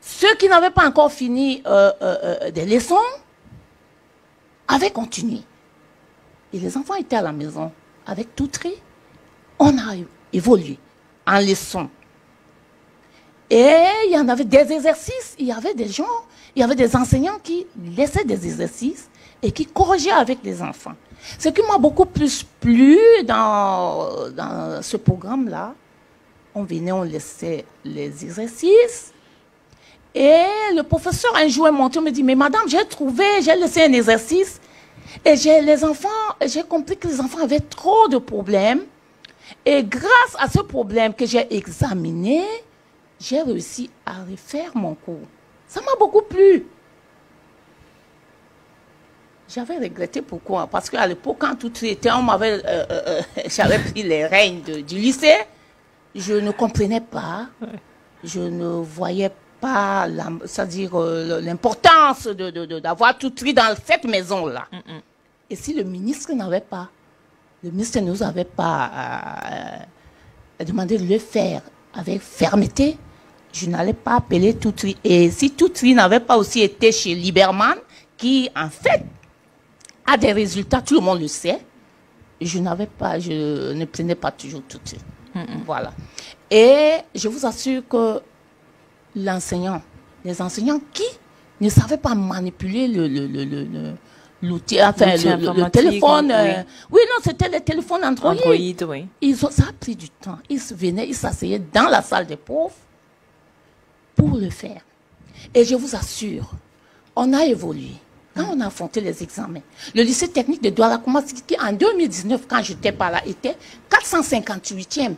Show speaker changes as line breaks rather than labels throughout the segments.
Ceux qui n'avaient pas encore fini des leçons avaient continué. Et les enfants étaient à la maison avec tout tri. On a évolué en leçons. Et il y en avait des exercices, il y avait des gens, il y avait des enseignants qui laissaient des exercices et qui corrigeaient avec les enfants. Ce qui m'a beaucoup plus plu dans ce programme-là, on venait, on laissait les exercices. Et le professeur, un jour, est monté, il me dit, mais madame, j'ai laissé un exercice. Et j'ai compris que les enfants avaient trop de problèmes. Et grâce à ce problème que j'ai examiné, j'ai réussi à refaire mon cours. Ça m'a beaucoup plu. J'avais regretté pourquoi. Parce qu'à l'époque, quand tout était, j'avais pris les rênes du lycée, je ne comprenais pas, je ne voyais pas, c'est-à-dire l'importance d'avoir tout tri dans cette maison-là. Et si le ministre ne nous avait pas demandé de le faire avec fermeté, je n'allais pas appeler tout tri. Et si tout tri n'avait pas aussi été chez Lieberman, qui en fait a des résultats, tout le monde le sait, je ne prenais pas toujours tout tri. Voilà. Et je vous assure que les enseignants qui ne savaient pas manipuler l'outil, enfin le téléphone, oui, non, c'était le téléphone Android. Oui. Ça a pris du temps. Ils venaient, ils s'asseyaient dans la salle des profs pour le faire. Et je vous assure, on a évolué. Quand on a affronté les examens, le lycée technique de Douala Koumassi, qui en 2019, quand j'étais par là, était 458e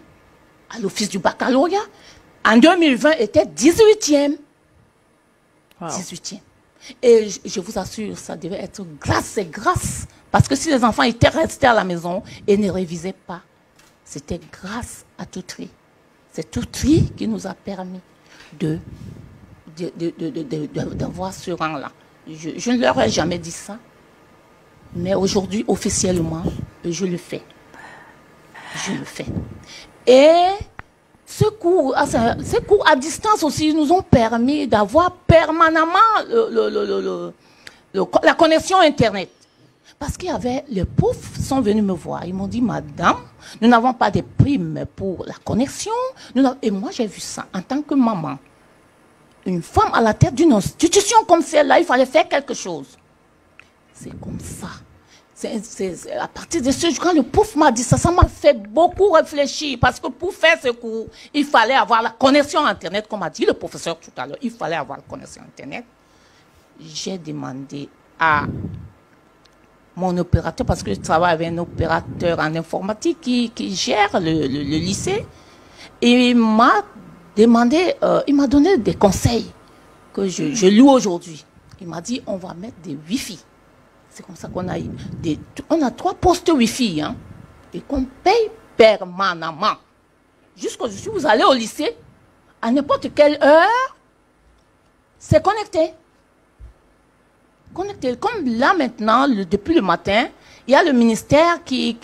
à l'office du baccalauréat. En 2020, était 18e. Wow. 18e. Et je vous assure, ça devait être grâce. Parce que si les enfants étaient restés à la maison et ne révisaient pas, c'était grâce à tout tri. C'est tout tri qui nous a permis d'avoir ce rang-là. Je ne leur ai jamais dit ça, mais aujourd'hui, officiellement, je le fais. Et ces cours à distance aussi nous ont permis d'avoir permanemment la connexion Internet. Parce qu'il y avait, les profs sont venus me voir, ils m'ont dit, madame, nous n'avons pas de primes pour la connexion. Et moi, j'ai vu ça en tant que maman. Une femme à la tête d'une institution comme celle-là, il fallait faire quelque chose. C'est comme ça. C'est à partir de ce jour, quand le prof m'a dit ça, ça m'a fait beaucoup réfléchir. Parce que pour faire ce cours, il fallait avoir la connexion Internet, comme a dit le professeur tout à l'heure. Il fallait avoir la connexion Internet. J'ai demandé à mon opérateur, parce que je travaille avec un opérateur en informatique qui gère le lycée, et il m'a demandé, il m'a donné des conseils que je loue aujourd'hui. Il m'a dit, on va mettre des Wi-Fi. C'est comme ça qu'on a on a 3 postes Wi-Fi, hein, et qu'on paye permanemment. Si vous allez au lycée, à n'importe quelle heure, c'est connecté. Connecté. Comme là maintenant, depuis le matin, il y a le ministère qui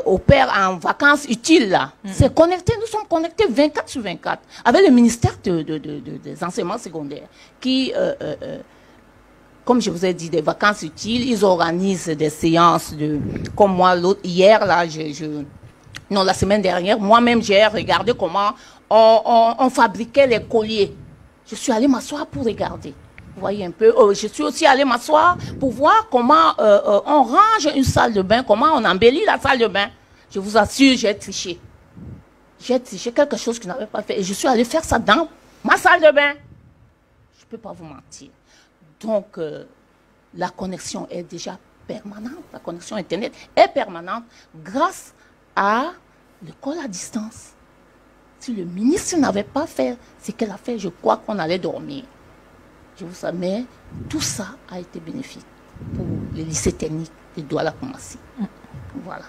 opère en vacances utiles là. C'est connecté, nous sommes connectés 24/24 avec le ministère des enseignements secondaires qui, comme je vous ai dit, des vacances utiles, ils organisent des séances comme moi hier là, non, la semaine dernière, moi-même j'ai regardé comment on fabriquait les colliers. Je suis allée m'asseoir pour regarder. Vous voyez un peu, je suis aussi allée m'asseoir pour voir comment on range une salle de bain, comment on embellit la salle de bain. Je vous assure, j'ai triché. J'ai triché quelque chose que je n'avais pas fait. Et je suis allée faire ça dans ma salle de bain. Je ne peux pas vous mentir. Donc, la connexion est déjà permanente. La connexion Internet est permanente grâce à l'école à distance. Si le ministre n'avait pas fait ce qu'elle a fait, je crois qu'on allait dormir. Je vous savais, mais tout ça a été bénéfique pour les lycées techniques de Douala Koumassi. Voilà.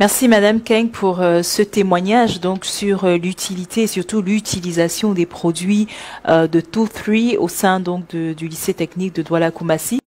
Merci Madame Keng pour ce témoignage donc sur l'utilité et surtout l'utilisation des produits de Two3 au sein donc du lycée technique de Douala Koumassi.